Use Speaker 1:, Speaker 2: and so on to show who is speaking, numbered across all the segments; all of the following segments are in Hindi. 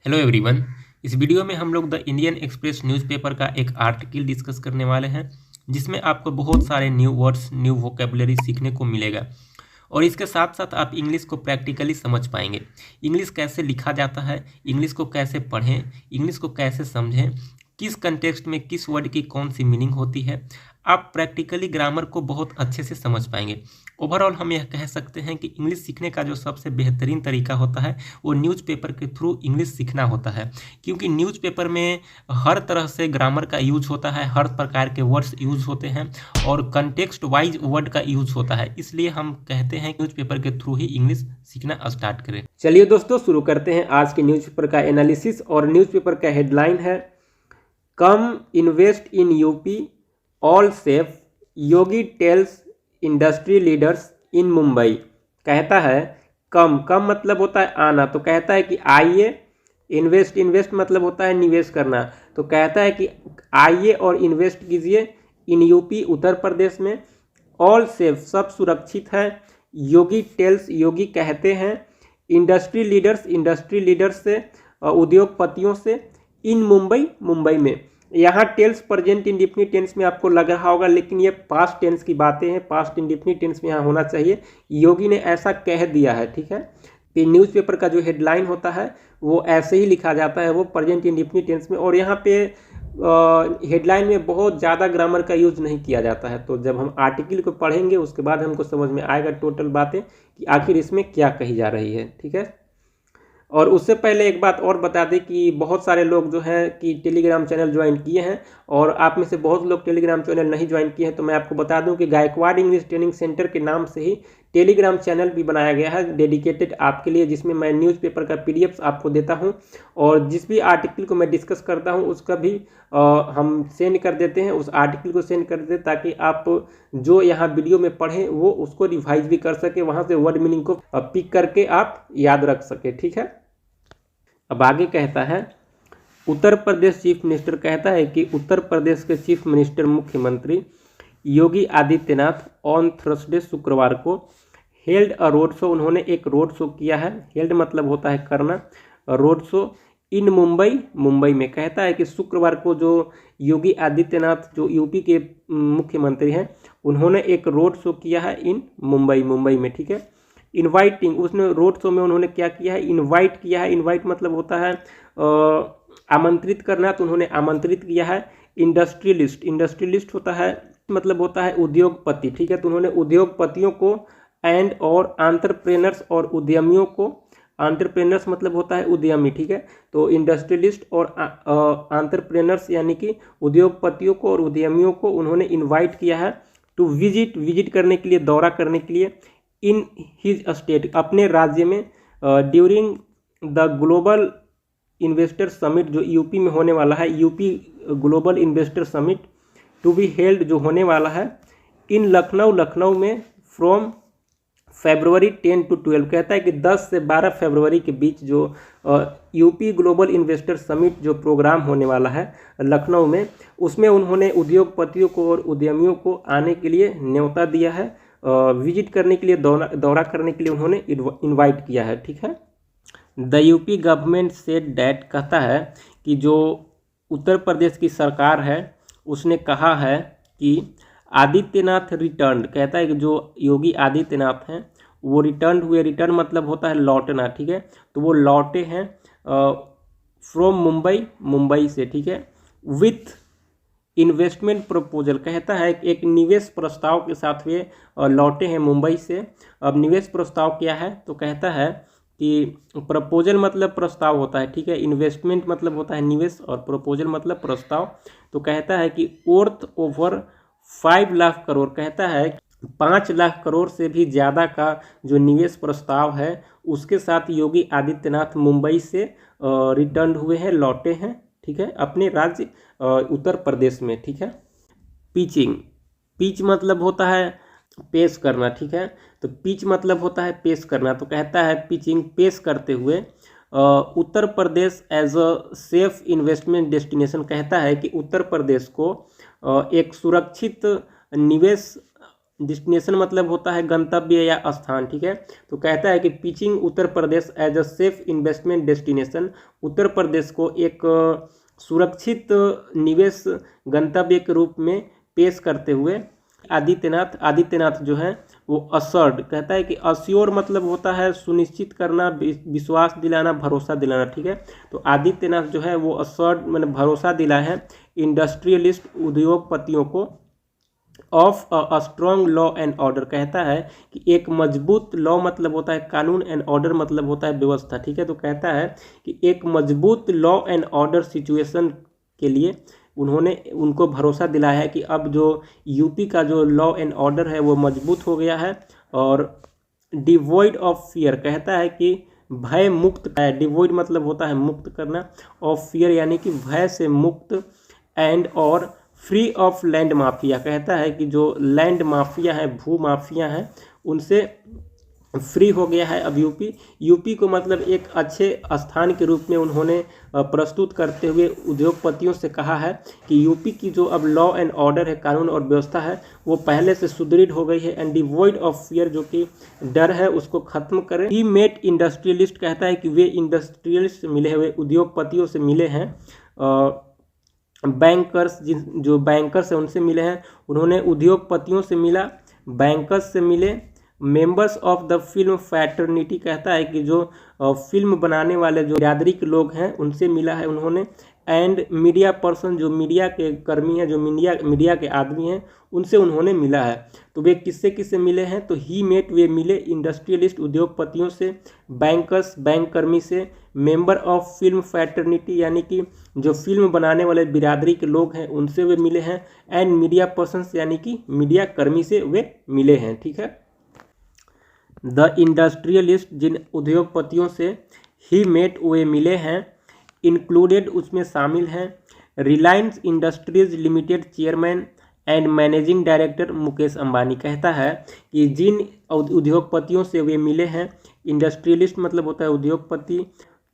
Speaker 1: Hello everyone. इस वीडियो में हम लोग द इंडियन एक्सप्रेस न्यूज़पेपर का एक आर्टिकल डिस्कस करने वाले हैं जिसमें आपको बहुत सारे न्यू वर्ड्स न्यू वोकेबलरी सीखने को मिलेगा और इसके साथ साथ आप इंग्लिश को प्रैक्टिकली समझ पाएंगे। इंग्लिश कैसे लिखा जाता है, इंग्लिश को कैसे पढ़ें, इंग्लिश को कैसे समझें, किस कंटेक्स्ट में किस वर्ड की कौन सी मीनिंग होती है, आप प्रैक्टिकली ग्रामर को बहुत अच्छे से समझ पाएंगे। ओवरऑल हम यह कह सकते हैं कि इंग्लिश सीखने का जो सबसे बेहतरीन तरीका होता है वो न्यूज़पेपर के थ्रू इंग्लिश सीखना होता है, क्योंकि न्यूज़पेपर में हर तरह से ग्रामर का यूज होता है, हर प्रकार के वर्ड्स यूज होते हैं और कंटेक्स्ट वाइज वर्ड का यूज होता है। इसलिए हम कहते हैं न्यूज़पेपर के थ्रू ही इंग्लिश सीखना स्टार्ट करें।
Speaker 2: चलिए दोस्तों, शुरू करते हैं आज के न्यूज़पेपर का एनालिसिस। और न्यूज़पेपर का हेडलाइन है come invest in UP, all safe, Yogi tells industry leaders in Mumbai. कहता है कम मतलब होता है आना, तो कहता है कि आइए। इन्वेस्ट मतलब होता है निवेश करना, तो कहता है कि आइए और इन्वेस्ट कीजिए इन यूपी उत्तर प्रदेश में। ऑल सेफ सब सुरक्षित है। योगी टेल्स योगी कहते हैं। इंडस्ट्री लीडर्स से उद्योगपतियों से। इन मुंबई में। यहाँ टेल्स प्रेजेंट इंडेफिनिट टेंस में आपको लग रहा होगा, लेकिन ये पास्ट टेंस की बातें हैं, पास्ट इंडेफिनिट टेंस में यहाँ होना चाहिए। योगी ने ऐसा कह दिया है, ठीक है। तो न्यूज़पेपर का जो हेडलाइन होता है वो ऐसे ही लिखा जाता है, वो प्रेजेंट इंडेफिनिट टेंस में। और यहाँ पे हेडलाइन में बहुत ज़्यादा ग्रामर का यूज नहीं किया जाता है। तो जब हम आर्टिकल को पढ़ेंगे उसके बाद हमको समझ में आएगा टोटल बातें कि आखिर इसमें क्या कही जा रही है, ठीक है। और उससे पहले एक बात और बता दें कि बहुत सारे लोग जो है कि टेलीग्राम चैनल ज्वाइन किए हैं और आप में से बहुत लोग टेलीग्राम चैनल नहीं ज्वाइन किए हैं। तो मैं आपको बता दूं कि गायकवाड़ इंग्लिश ट्रेनिंग सेंटर के नाम से ही टेलीग्राम चैनल भी बनाया गया है डेडिकेटेड आपके लिए, जिसमें मैं न्यूज़पेपर का पीडीएफ आपको देता हूं और जिस भी आर्टिकल को मैं डिस्कस करता हूं उसका भी हम सेंड कर देते हैं, उस आर्टिकल को सेंड कर देते हैं ताकि आप जो यहाँ वीडियो में पढ़ें वो उसको रिवाइज भी कर सके, वहाँ से वर्ड मीनिंग को पिक करके आप याद रख सके, ठीक है। अब आगे कहता है उत्तर प्रदेश चीफ मिनिस्टर कहता है कि उत्तर प्रदेश के चीफ मिनिस्टर मुख्यमंत्री योगी आदित्यनाथ ऑन थर्सडे शुक्रवार को हेल्ड अ रोड शो, उन्होंने एक रोड शो किया है। हेल्ड मतलब होता है करना, रोड शो इन मुंबई में। कहता है कि शुक्रवार को जो योगी आदित्यनाथ जो यूपी के मुख्यमंत्री हैं उन्होंने एक रोड शो किया है इन मुंबई में, ठीक है। इनवाइटिंग, उसने रोड शो में उन्होंने क्या किया है, इनवाइट किया है। इनवाइट मतलब होता है आमंत्रित करना, तो उन्होंने आमंत्रित किया है। इंडस्ट्रियलिस्ट होता है मतलब होता है उद्योगपति, ठीक है। तो उन्होंने उद्योगपतियों को एंड और एंटरप्रेन्योर्स और उद्यमियों को, एंटरप्रेन्योर्स मतलब होता है उद्यमी, ठीक है। तो इंडस्ट्रियलिस्ट और एंटरप्रेन्योर्स यानी कि उद्योगपतियों को और उद्यमियों को उन्होंने इनवाइट किया है टू विजिट करने के लिए, दौरा करने के लिए इन हिज स्टेट, अपने राज्य में, during the global investor summit जो यूपी में होने वाला है, UP global investor summit to be held जो होने वाला है इन लखनऊ में फ्रॉम February 10 to 12। कहता है कि 10 से 12 फरवरी के बीच जो यूपी ग्लोबल इन्वेस्टर समिट जो प्रोग्राम होने वाला है लखनऊ में, उसमें उन्होंने उद्योगपतियों को और उद्यमियों को आने के लिए न्योता दिया है, विजिट करने के लिए, दौरा करने के लिए उन्होंने इनवाइट किया है, ठीक है। The UP government said that, कहता है कि जो उत्तर प्रदेश की सरकार है उसने कहा है कि आदित्यनाथ रिटर्न, कहता है कि जो योगी आदित्यनाथ हैं वो रिटर्न हुए। रिटर्न मतलब होता है लौटना, ठीक है। तो वो लौटे हैं फ्रॉम मुंबई से, ठीक है। विथ इन्वेस्टमेंट प्रपोजल, कहता है एक निवेश प्रस्ताव के साथ वे लौटे हैं मुंबई से। अब निवेश प्रस्ताव क्या है, तो कहता है कि प्रपोजल मतलब प्रस्ताव होता है, ठीक है। इन्वेस्टमेंट मतलब होता है निवेश और प्रपोजल मतलब प्रस्ताव। तो कहता है कि वर्थ ओवर 5 लाख करोड़, कहता है 5 लाख करोड़ से भी ज़्यादा का जो निवेश प्रस्ताव है उसके साथ योगी आदित्यनाथ मुंबई से रिटर्न हुए हैं, लौटे हैं, ठीक है, अपने राज्य उत्तर प्रदेश में, ठीक है। पिच मतलब होता है पेश करना, ठीक है। तो पिच मतलब होता है पेश करना, तो कहता है पिचिंग पेश करते हुए Uttar Pradesh as a safe investment destination, कहता है कि उत्तर प्रदेश को एक सुरक्षित डेस्टिनेशन मतलब होता है गंतव्य या स्थान, ठीक है। तो कहता है कि pitching Uttar Pradesh as a safe investment destination, Uttar Pradesh को एक सुरक्षित निवेश गंतव्य के रूप में पेश करते हुए आदित्यनाथ जो है वो असर्ड, कहता है कि अश्योर मतलब होता है सुनिश्चित करना, विश्वास दिलाना, भरोसा दिलाना, ठीक है। तो आदित्यनाथ जो है वो असर्ड मतलब भरोसा दिला है इंडस्ट्रियलिस्ट उद्योगपतियों को of a strong law and order, कहता है कि एक मजबूत लॉ मतलब होता है कानून, एंड ऑर्डर मतलब होता है व्यवस्था, ठीक है। तो कहता है कि एक मजबूत लॉ एंड ऑर्डर सिचुएशन के लिए उनको भरोसा दिलाया है कि अब जो यूपी का जो लॉ एंड ऑर्डर है वो मजबूत हो गया है, और डिवॉइड ऑफ फियर, कहता है कि भय मुक्त है, डिवॉइड मतलब होता है मुक्त करना, ऑफ फियर यानी कि भय से मुक्त, एंड और फ्री ऑफ लैंड माफिया, कहता है कि जो लैंड माफिया है, भू माफिया है, उनसे फ्री हो गया है अब यूपी को मतलब एक अच्छे स्थान के रूप में उन्होंने प्रस्तुत करते हुए उद्योगपतियों से कहा है कि यूपी की जो अब लॉ एंड ऑर्डर है, कानून और व्यवस्था है, वो पहले से सुदृढ़ हो गई है, एंड डिवॉइड ऑफ फियर, जो कि डर है उसको खत्म करें। ही मेट इंडस्ट्रियलिस्ट, कहता है कि वे इंडस्ट्रियलिस्ट मिले हुए उद्योगपतियों से मिले हैं, बैंकर्स जो बैंकर्स हैं उनसे मिले हैं, उन्होंने उद्योगपतियों से मिला, बैंकर्स से मिले, members of the film fraternity, कहता है कि जो फिल्म बनाने वाले जो बिरादरी के लोग हैं उनसे मिला है उन्होंने, एंड मीडिया पर्सन, जो मीडिया के कर्मी हैं, जो मीडिया के आदमी हैं, उनसे उन्होंने मिला है। तो वे किससे मिले हैं, तो ही मेट वे मिले इंडस्ट्रियलिस्ट उद्योगपतियों से, बैंकर्स बैंक कर्मी से, मेंबर ऑफ फिल्म फैटर्निटी यानी कि जो फिल्म बनाने वाले बिरादरी के लोग हैं उनसे वे मिले हैं, एंड मीडिया पर्सन्स यानी कि मीडिया कर्मी से वे मिले हैं, ठीक है। द इंडस्ट्रियलिस्ट, जिन उद्योगपतियों से ही मेट वे मिले हैं, इंक्लूडेड उसमें शामिल हैं Reliance industries limited chairman and managing director Mukesh Ambani, कहता है कि जिन उद्योगपतियों से वे मिले हैं, इंडस्ट्रियलिस्ट मतलब होता है उद्योगपति,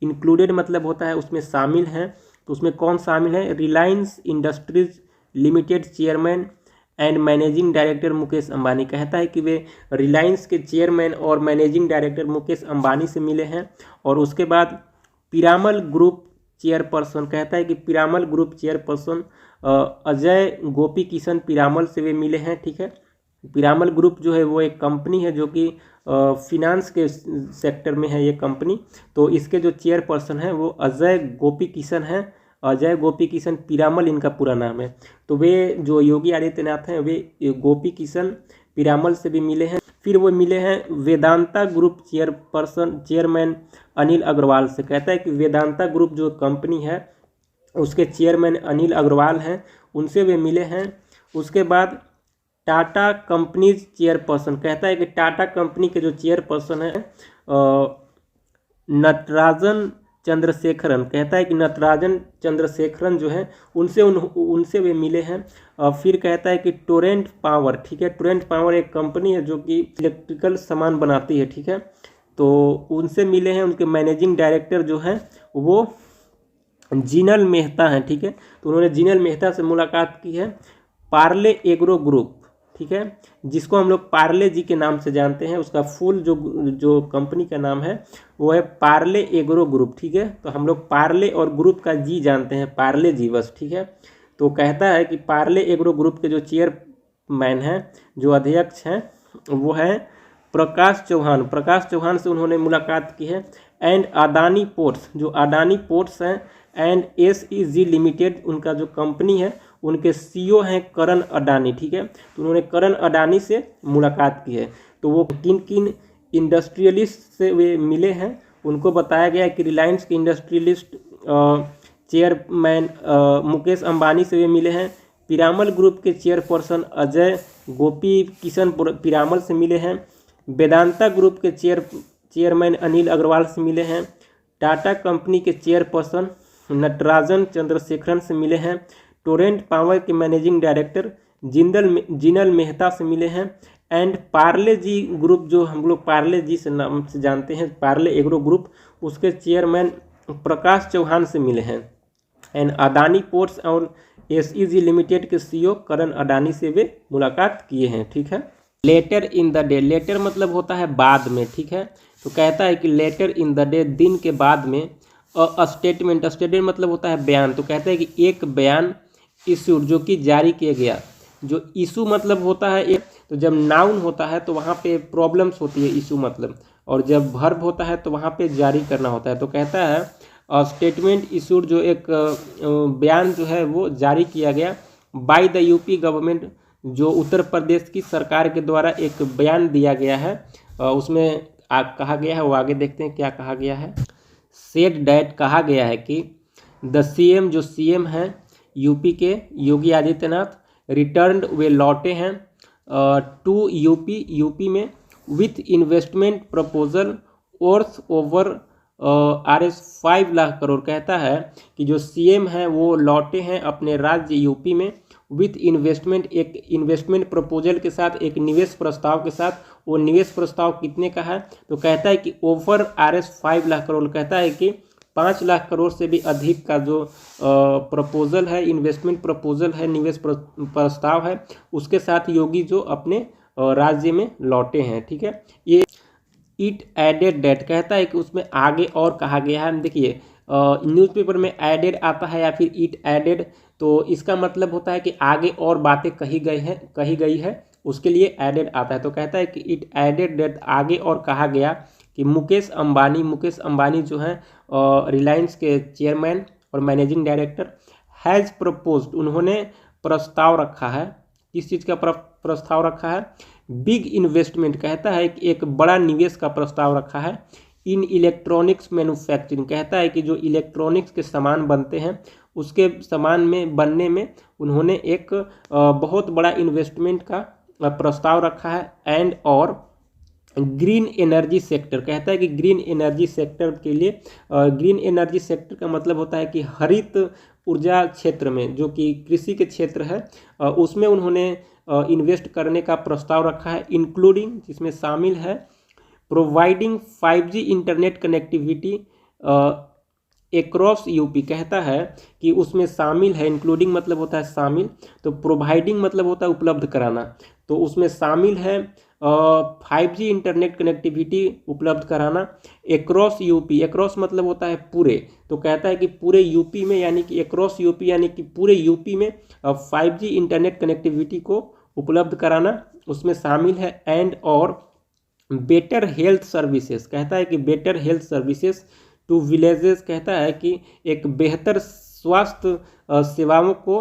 Speaker 2: इंक्लूडेड मतलब होता है उसमें शामिल हैं, तो उसमें कौन शामिल है, Reliance industries limited chairman and managing director Mukesh Ambani, कहता है कि वे रिलायंस के चेयरमैन और मैनेजिंग डायरेक्टर मुकेश अंबानी से मिले हैं, और उसके बाद पिरामल ग्रुप चेयरपर्सन, कहता है कि पिरामल ग्रुप चेयरपर्सन अजय गोपी किशन पिरामल से वे मिले हैं, ठीक है। पिरामल ग्रुप जो है वो एक कंपनी है जो कि फिनांस के सेक्टर में है ये कंपनी, तो इसके जो चेयरपर्सन है वो अजय गोपी किशन हैं, अजय गोपी किशन पिरामल इनका पूरा नाम है। तो वे जो योगी आदित्यनाथ हैं वे गोपी किशन पिरामल से भी मिले हैं। फिर वो मिले हैं वेदांता ग्रुप चेयरमैन अनिल अग्रवाल से, कहता है कि वेदांता ग्रुप जो कंपनी है उसके चेयरमैन अनिल अग्रवाल हैं, उनसे वे मिले हैं। उसके बाद टाटा कंपनीज चेयरपर्सन, कहता है कि टाटा कंपनी के जो चेयरपर्सन हैं नटराजन चंद्रशेखरन, कहता है कि नटराजन चंद्रशेखरन जो है उनसे वे मिले हैं। फिर कहता है कि टोरेंट पावर, ठीक है, टोरेंट पावर एक कंपनी है जो कि इलेक्ट्रिकल सामान बनाती है, ठीक है, तो उनसे मिले हैं। उनके मैनेजिंग डायरेक्टर जो हैं वो जिनल मेहता हैं, ठीक है, तो उन्होंने जिनल मेहता से मुलाकात की है। पार्ले एग्रो ग्रुप, ठीक है, जिसको हम लोग पार्ले जी के नाम से जानते हैं, उसका फुल जो कंपनी का नाम है वो है पार्ले एग्रो ग्रुप, ठीक है, तो हम लोग पार्ले और ग्रुप का जी जानते हैं, पार्ले जी बस, ठीक है। तो कहता है कि पार्ले एग्रो ग्रुप के जो चेयरमैन हैं, जो अध्यक्ष हैं, वो है प्रकाश चौहान से उन्होंने मुलाकात की है। एंड अडानी पोर्ट्स, जो अडानी पोर्ट्स हैं, एंड SEZ लिमिटेड उनका जो कंपनी है, उनके CEO हैं करण अडानी, ठीक है, तो उन्होंने करण अडानी से मुलाकात की है। तो वो किन इंडस्ट्रियलिस्ट से वे मिले हैं, उनको बताया गया है कि रिलायंस के इंडस्ट्रियलिस्ट चेयरमैन मुकेश अंबानी से वे मिले हैं। पिरामल ग्रुप के चेयरपर्सन अजय गोपी किशन पिरामल से मिले हैं। वेदांता ग्रुप के चेयरमैन अनिल अग्रवाल से मिले हैं। टाटा कंपनी के चेयरपर्सन नटराजन चंद्रशेखरन से मिले हैं। टोरेंट पावर के मैनेजिंग डायरेक्टर जिनल मेहता से मिले हैं। एंड पार्ले जी ग्रुप, जो हम लोग पार्ले जी से नाम से जानते हैं, पार्ले एग्रो ग्रुप, उसके चेयरमैन प्रकाश चौहान से मिले हैं। एंड अडानी पोर्ट्स और SEZ लिमिटेड के CEO करण अडानी से वे मुलाकात किए हैं, ठीक है। Later in the day, later मतलब होता है बाद में, ठीक है। तो कहता है कि लेटर इन द डे, दिन के बाद में। स्टेटमेंट, स्टेटमेंट मतलब होता है बयान। तो कहता है कि एक बयान इशूड, जो कि जारी किया गया। जो इशू मतलब होता है एक, तो जब नाउन होता है तो वहाँ पे प्रॉब्लम्स होती है इशू मतलब, और जब वर्ब होता है तो वहाँ पे जारी करना होता है। तो कहता है स्टेटमेंट इशूड, जो एक बयान जो है वो जारी किया गया बाय द यूपी गवर्नमेंट, जो उत्तर प्रदेश की सरकार के द्वारा एक बयान दिया गया है। उसमें कहा गया है, वो आगे देखते हैं क्या कहा गया है। सेड डैट, कहा गया है कि द सीएम, जो सीएम हैं यूपी के योगी आदित्यनाथ, रिटर्न्ड, वे लौटे हैं टू यूपी, यूपी में, with investment proposal worth over RS 5 lakh crore. कहता है कि जो सीएम हैं वो लौटे हैं अपने राज्य यूपी में विथ इन्वेस्टमेंट, एक इन्वेस्टमेंट प्रपोजल के साथ, एक निवेश प्रस्ताव के साथ। वो निवेश प्रस्ताव कितने का है? तो कहता है कि ओवर RS 5 लाख करोड़। कहता है कि 5 लाख करोड़ से भी अधिक का जो प्रपोजल है, इन्वेस्टमेंट प्रपोजल है, निवेश प्रस्ताव है, उसके साथ योगी जो अपने राज्य में लौटे हैं, ठीक है। ये इट एडेड डेट, कहता है कि उसमें आगे और कहा गया है। देखिए न्यूज़पेपर में एडेड आता है या फिर इट एडेड, तो इसका मतलब होता है कि आगे और बातें कही गई है, उसके लिए एडेड आता है। तो कहता है कि इट एडेड डेट, आगे और कहा गया कि मुकेश अंबानी जो हैं रिलायंस के चेयरमैन और मैनेजिंग डायरेक्टर, हैज़ प्रपोज्ड, उन्होंने प्रस्ताव रखा है। किस चीज़ का प्रस्ताव रखा है? बिग इन्वेस्टमेंट, कहता है कि एक बड़ा निवेश का प्रस्ताव रखा है। इन इलेक्ट्रॉनिक्स मैन्युफैक्चरिंग, कहता है कि जो इलेक्ट्रॉनिक्स के सामान बनते हैं उसके सामान में बनने में उन्होंने एक बहुत बड़ा इन्वेस्टमेंट का प्रस्ताव रखा है। एंड और ग्रीन एनर्जी सेक्टर, कहता है कि ग्रीन एनर्जी सेक्टर के लिए, ग्रीन एनर्जी सेक्टर का मतलब होता है कि हरित ऊर्जा क्षेत्र में, जो कि कृषि के क्षेत्र है, उसमें उन्होंने इन्वेस्ट करने का प्रस्ताव रखा है। इंक्लूडिंग, जिसमें शामिल है providing 5G internet connectivity across UP, कहता है कि उसमें शामिल है। इंक्लूडिंग मतलब होता है शामिल, तो प्रोवाइडिंग मतलब होता है उपलब्ध कराना, तो उसमें शामिल है 5G इंटरनेट कनेक्टिविटी उपलब्ध कराना एक्रॉस यूपी। एक्रॉस मतलब होता है पूरे, तो कहता है कि पूरे यूपी में, यानी कि एक्रॉस यूपी यानी कि पूरे यूपी में 5G इंटरनेट कनेक्टिविटी को उपलब्ध कराना उसमें शामिल है। एंड और बेटर हेल्थ सर्विसेज, कहता है कि better health services to villages, कहता है कि एक बेहतर स्वास्थ्य सेवाओं को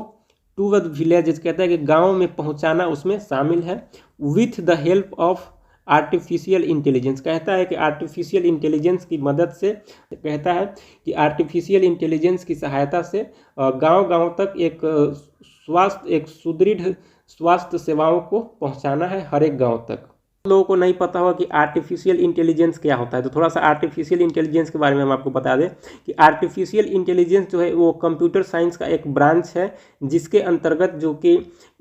Speaker 2: टू द विलेजेस, कहता है कि गाँव में पहुंचाना उसमें शामिल है। With the help of artificial intelligence, कहता है कि आर्टिफिशियल इंटेलिजेंस की मदद से, कहता है कि आर्टिफिशियल इंटेलिजेंस की सहायता से गांव-गांव तक एक सुदृढ़ स्वास्थ्य सेवाओं को पहुंचाना है हर एक गांव तक। लोगों को नहीं पता होगा कि आर्टिफिशियल इंटेलिजेंस क्या होता है, तो थोड़ा सा आर्टिफिशियल इंटेलिजेंस के बारे में हम आपको बता दें कि आर्टिफिशियल इंटेलिजेंस जो है वो कंप्यूटर साइंस का एक ब्रांच है, जिसके अंतर्गत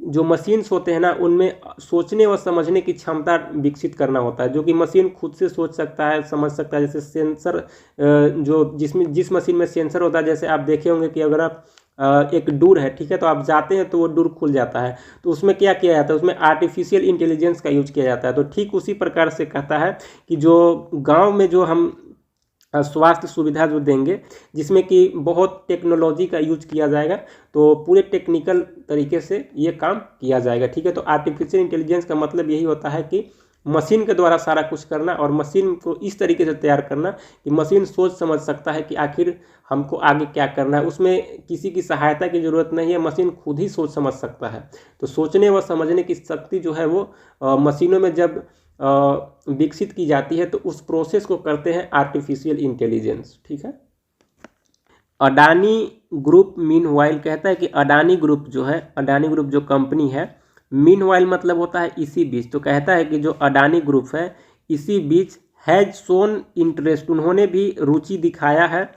Speaker 2: जो मशीन्स होते हैं ना, उनमें सोचने व समझने की क्षमता विकसित करना होता है। जो कि मशीन खुद से सोच सकता है, समझ सकता है। जैसे सेंसर, जिस मशीन में सेंसर होता है, जैसे आप देखे होंगे कि अगर आप एक डोर है, ठीक है, तो आप जाते हैं तो वो डोर खुल जाता है, तो उसमें क्या किया जाता है? उसमें आर्टिफिशियल इंटेलिजेंस का यूज किया जाता है। तो ठीक उसी प्रकार से कहता है कि जो गांव में जो हम स्वास्थ्य सुविधा जो देंगे, जिसमें कि बहुत टेक्नोलॉजी का यूज किया जाएगा, तो पूरे टेक्निकल तरीके से ये काम किया जाएगा, ठीक है। तो आर्टिफिशियल इंटेलिजेंस का मतलब यही होता है कि मशीन के द्वारा सारा कुछ करना, और मशीन को इस तरीके से तैयार करना कि मशीन सोच समझ सकता है कि आखिर हमको आगे क्या करना है। उसमें किसी की सहायता की ज़रूरत नहीं है, मशीन खुद ही सोच समझ सकता है। तो सोचने व समझने की शक्ति जो है वो मशीनों में जब विकसित की जाती है तो उस प्रोसेस को करते हैं आर्टिफिशियल इंटेलिजेंस, ठीक है। अडानी ग्रुप मीनवाइल, कहता है कि अडानी ग्रुप जो है, अडानी ग्रुप जो कंपनी है, मीनवाइल मतलब होता है इसी बीच। तो कहता है कि जो अडानी ग्रुप है इसी बीच हैज शोन इंटरेस्ट, उन्होंने भी रुचि दिखाया है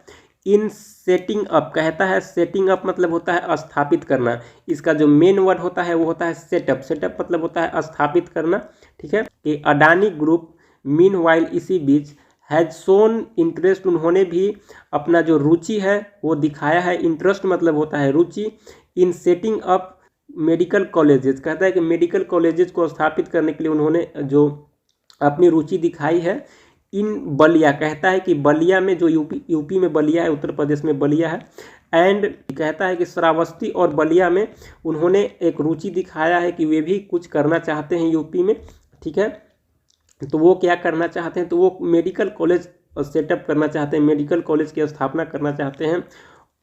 Speaker 2: इन सेटिंग अप, कहता है सेटिंग अप मतलब होता है स्थापित करना। इसका जो मेन वर्ड होता है वो होता है सेटअप। सेटअप मतलब होता है स्थापित करना, ठीक है। कि अडानी ग्रुप मीनवाइल, इसी बीच, हैज शोन इंटरेस्ट, उन्होंने भी अपना जो रुचि है वो दिखाया है। इंटरेस्ट मतलब होता है रुचि, in setting up medical colleges, कहता है कि मेडिकल कॉलेजेस को स्थापित करने के लिए उन्होंने जो अपनी रुचि दिखाई है इन बलिया, कहता है कि बलिया में जो यूपी में बलिया है, उत्तर प्रदेश में बलिया है, एंड कहता है कि श्रावस्ती और बलिया में उन्होंने एक रुचि दिखाया है कि वे भी कुछ करना चाहते हैं यूपी में, ठीक है। तो वो क्या करना चाहते हैं, तो वो मेडिकल कॉलेज सेटअप करना चाहते हैं, मेडिकल कॉलेज की स्थापना करना चाहते हैं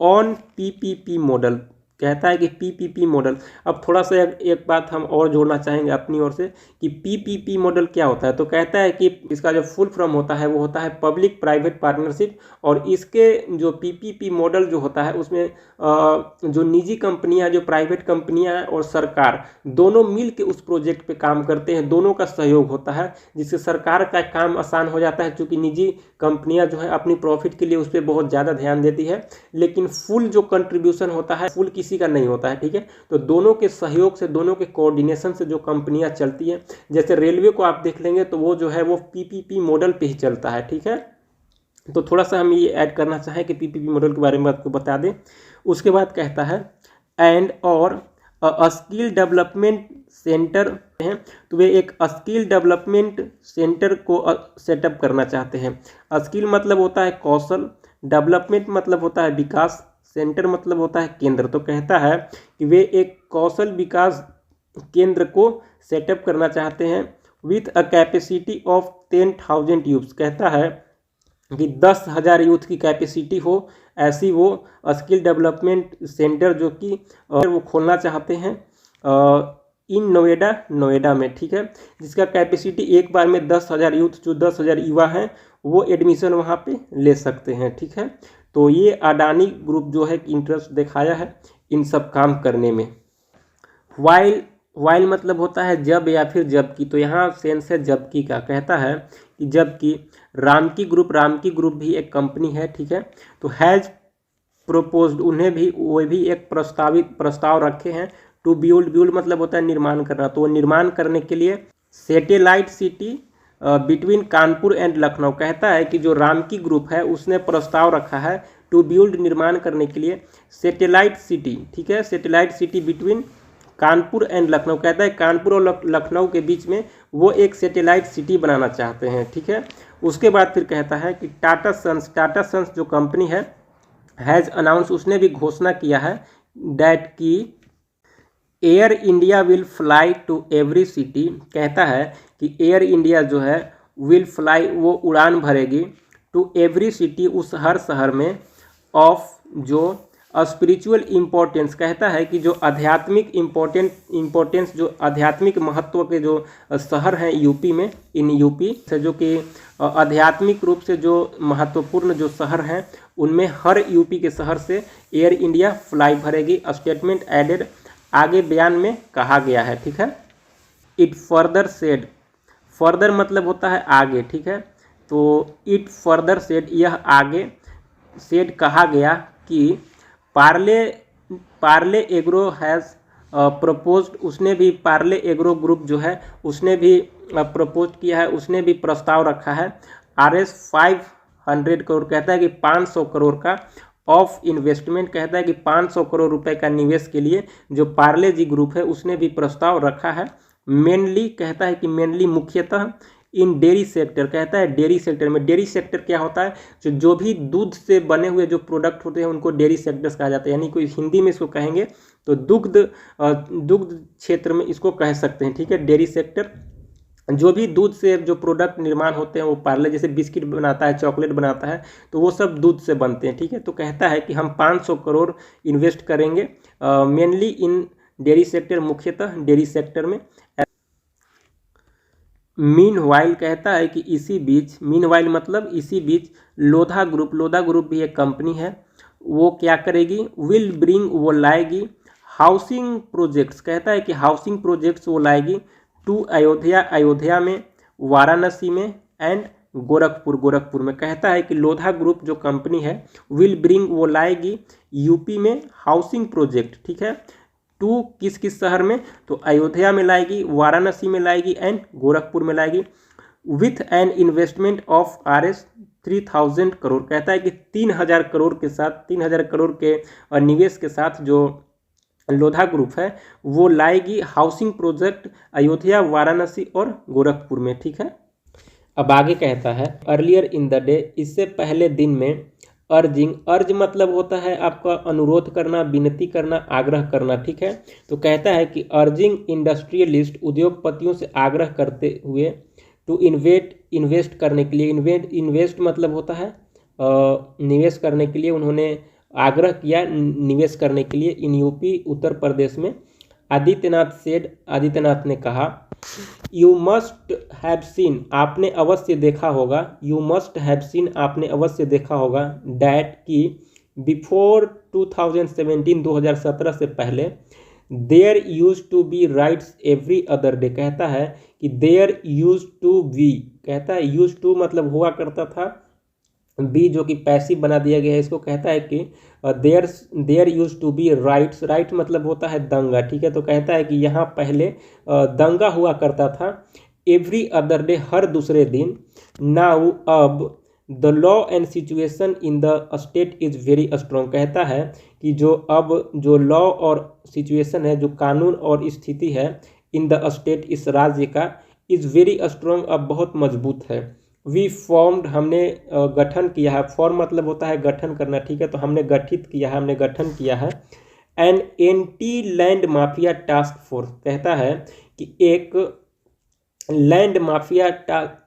Speaker 2: ऑन पीपीपी मॉडल, कहता है कि पीपीपी मॉडल। अब थोड़ा सा एक बात हम और जोड़ना चाहेंगे अपनी ओर से कि पीपीपी मॉडल क्या होता है। तो कहता है कि इसका जो फुल फॉर्म होता है वो होता है पब्लिक प्राइवेट पार्टनरशिप, और इसके जो पीपीपी मॉडल जो होता है उसमें जो निजी कंपनियां, जो प्राइवेट कंपनियां और सरकार दोनों मिल के उस प्रोजेक्ट पे काम करते हैं, दोनों का सहयोग होता है, जिससे सरकार का काम आसान हो जाता है, क्योंकि निजी कंपनियां जो है अपनी प्रॉफिट के लिए उस पर बहुत ज़्यादा ध्यान देती है, लेकिन फुल जो कंट्रीब्यूशन होता है फुल किसी का नहीं होता है, ठीक है। तो दोनों के सहयोग से, दोनों के कोऑर्डिनेशन से जो कंपनियां चलती हैं, जैसे रेलवे को आप देख लेंगे तो वो जो है वो पीपीपी मॉडल पे ही चलता है, ठीक है। तो थोड़ा सा हम ये ऐड करना चाहें कि पीपीपी मॉडल के बारे में आपको बता दें। उसके बाद कहता है एंड और स्किल डेवलपमेंट सेंटर हैं, तो वे एक स्किल डेवलपमेंट सेंटर को सेटअप करना चाहते हैं। स्किल मतलब होता है कौशल, डेवलपमेंट मतलब होता है विकास, सेंटर मतलब होता है केंद्र। तो कहता है कि वे एक कौशल विकास केंद्र को सेटअप करना चाहते हैं with a capacity of 10,000 youths, कहता है कि 10,000 यूथ की कैपेसिटी हो, ऐसी वो स्किल डेवलपमेंट सेंटर जो कि वो खोलना चाहते हैं इन नोएडा में, ठीक है, जिसका कैपेसिटी एक बार में 10,000 यूथ, जो 10,000 युवा हैं वो एडमिशन वहाँ पे ले सकते हैं, ठीक है। तो ये अडानी ग्रुप जो है इंटरेस्ट दिखाया है इन सब काम करने में। वाइल मतलब होता है जब या फिर जबकि, तो यहाँ सेंस है जबकि का। कहता है कि जबकि रामकी ग्रुप भी एक कंपनी है, ठीक है। तो हैज़ प्रोपोज्ड, उन्हें भी वो भी एक प्रस्ताव रखे हैं टू बिल्ड मतलब होता है निर्माण करना, तो वो निर्माण करने के लिए satellite city between Kanpur and Lucknow. कहता है कि जो रामकी ग्रुप है उसने प्रस्ताव रखा है टू बिल्ड निर्माण करने के लिए सैटेलाइट सिटी, ठीक है, satellite city between Kanpur and Lucknow. कहता है कानपुर और लखनऊ के बीच में वो एक सैटेलाइट सिटी बनाना चाहते हैं, ठीक है। उसके बाद फिर कहता है कि टाटा सन्स जो कंपनी है हैज़ अनाउंस, उसने भी घोषणा किया है दैट की Air India will fly to every city. कहता है कि एयर इंडिया जो है विल फ्लाई, वो उड़ान भरेगी टू एवरी सिटी, उस हर शहर में, ऑफ जो स्पिरिचुअल इम्पोर्टेंस, कहता है कि जो आध्यात्मिक इम्पोर्टेंस जो आध्यात्मिक महत्व के जो शहर हैं यूपी में, इन यूपी से जो कि आध्यात्मिक रूप से जो महत्वपूर्ण जो शहर हैं उनमें हर यूपी के शहर से एयर इंडिया फ्लाई भरेगी। स्टेटमेंट एडेड, आगे बयान में कहा गया है, ठीक है। इट फर्दर सेड, फर्दर मतलब होता है आगे, ठीक है। तो इट फर्दर सेड, यह आगे, सेड कहा गया कि पार्ले एग्रो हैज़ प्रपोज्ड, उसने भी पार्ले एग्रो ग्रुप जो है उसने भी प्रपोज किया है, उसने भी प्रस्ताव रखा है RS 500 करोड़, कहता है कि 500 करोड़ का ऑफ इन्वेस्टमेंट, कहता है कि 500 करोड़ रुपए का निवेश के लिए जो पार्ले जी ग्रुप है उसने भी प्रस्ताव रखा है। मेनली, कहता है कि मेनली मुख्यतः इन डेयरी सेक्टर, कहता है डेयरी सेक्टर में। डेयरी सेक्टर क्या होता है, जो भी दूध से बने हुए जो प्रोडक्ट होते हैं उनको डेयरी सेक्टर्स कहा जाता है, यानी कोई हिंदी में इसको कहेंगे तो दुग्ध क्षेत्र में इसको कह सकते हैं, ठीक है, डेयरी सेक्टर। जो भी दूध से जो प्रोडक्ट निर्माण होते हैं वो पार्ले जैसे बिस्किट बनाता है, चॉकलेट बनाता है, तो वो सब दूध से बनते हैं, ठीक है। तो कहता है कि हम 500 करोड़ इन्वेस्ट करेंगे मेनली इन डेयरी सेक्टर, मुख्यतः डेयरी सेक्टर में। मीनवाइल, कहता है कि इसी बीच, मीनवाइल मतलब इसी बीच, लोधा ग्रुप भी एक कंपनी है, वो क्या करेगी, विल ब्रिंग, वो लाएगी हाउसिंग प्रोजेक्ट्स, कहता है कि हाउसिंग प्रोजेक्ट्स वो लाएगी टू अयोध्या में, वाराणसी में एंड गोरखपुर में। कहता है कि लोधा ग्रुप जो कंपनी है विल ब्रिंग, वो लाएगी यूपी में हाउसिंग प्रोजेक्ट, ठीक है, टू किस शहर में, तो अयोध्या में लाएगी, वाराणसी में लाएगी एंड गोरखपुर में लाएगी, with an investment of RS 3,000 crore. कहता है कि 3,000 करोड़ के साथ, 3,000 करोड़ के निवेश के साथ जो लोधा ग्रुप है वो लाएगी हाउसिंग प्रोजेक्ट अयोध्या, वाराणसी और गोरखपुर में, ठीक है। अब आगे कहता है अर्लियर इन द डे, इससे पहले दिन में, अर्जिंग, अर्ज मतलब होता है आपका अनुरोध करना, विनती करना, आग्रह करना, ठीक है। तो कहता है कि अर्जिंग इंडस्ट्रियलिस्ट, उद्योगपतियों से आग्रह करते हुए, टू इन्वेस्ट करने के लिए, इन्वेस्ट मतलब होता है निवेश करने के लिए, उन्होंने आग्रह किया निवेश करने के लिए इन यूपी, उत्तर प्रदेश में। आदित्यनाथ सेड, आदित्यनाथ ने कहा, यू मस्ट हैव सीन, आपने अवश्य देखा होगा, यू मस्ट हैव सीन, आपने अवश्य देखा होगा, डैट की बिफोर 2017, 2017 से पहले, there use to be rights every other day, कहता है कि देयर यूज टू बी, कहता है यूज टू मतलब हुआ करता था, बी जो कि पैसिव बना दिया गया है इसको, कहता है कि there use to be rights, right मतलब होता है दंगा, ठीक है। तो कहता है कि यहाँ पहले दंगा हुआ करता था, एवरी अदर डे, हर दूसरे दिन, नाउ अब, the law and situation in the state is very strong, कहता है कि जो अब जो लॉ और सिचुएशन है, जो कानून और स्थिति है, इन द स्टेट, इस राज्य का, इज़ वेरी स्ट्रॉन्ग, अब बहुत मजबूत है। वी फॉर्म्ड, हमने गठन किया है, फॉर्म मतलब होता है गठन करना, ठीक है। तो हमने गठित किया है, हमने गठन किया है, an anti land mafia task force, कहता है कि एक land mafia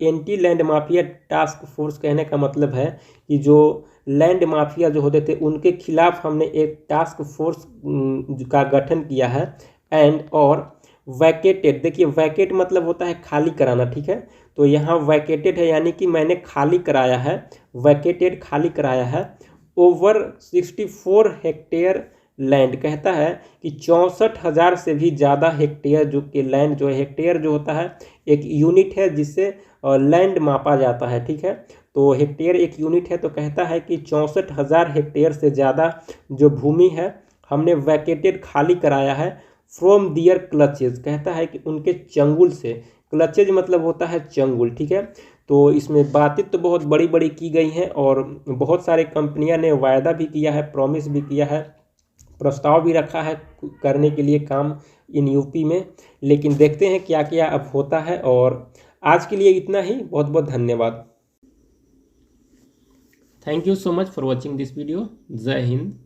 Speaker 2: anti land mafia task force, कहने का मतलब है कि जो लैंड माफिया जो होते थे उनके खिलाफ हमने एक टास्क फोर्स का गठन किया है। एंड और वैकेटेड, देखिए वैकेट मतलब होता है खाली कराना, ठीक है। तो यहाँ वैकेटेड है यानी कि मैंने खाली कराया है, वैकेटेड खाली कराया है, ओवर 64 हेक्टेयर लैंड, कहता है कि 64,000 से भी ज़्यादा हेक्टेयर जो कि लैंड जो है, हेक्टेयर जो होता है एक यूनिट है जिससे लैंड मापा जाता है, ठीक है। तो हेक्टेयर एक यूनिट है, तो कहता है कि 64,000 हेक्टेयर से ज़्यादा जो भूमि है हमने वैकेटेड खाली कराया है, फ्रॉम दियर क्लचेज, कहता है कि उनके चंगुल से, क्लचेज मतलब होता है चंगुल, ठीक है। तो इसमें बातें तो बहुत बड़ी बड़ी की गई हैं और बहुत सारे कंपनियां ने वायदा भी किया है, प्रॉमिस भी किया है, प्रस्ताव भी रखा है करने के लिए काम इन यूपी में, लेकिन देखते हैं क्या क्या अब होता है। और आज के लिए इतना ही, बहुत बहुत धन्यवाद। Thank you so much for watching this video. जय हिंद।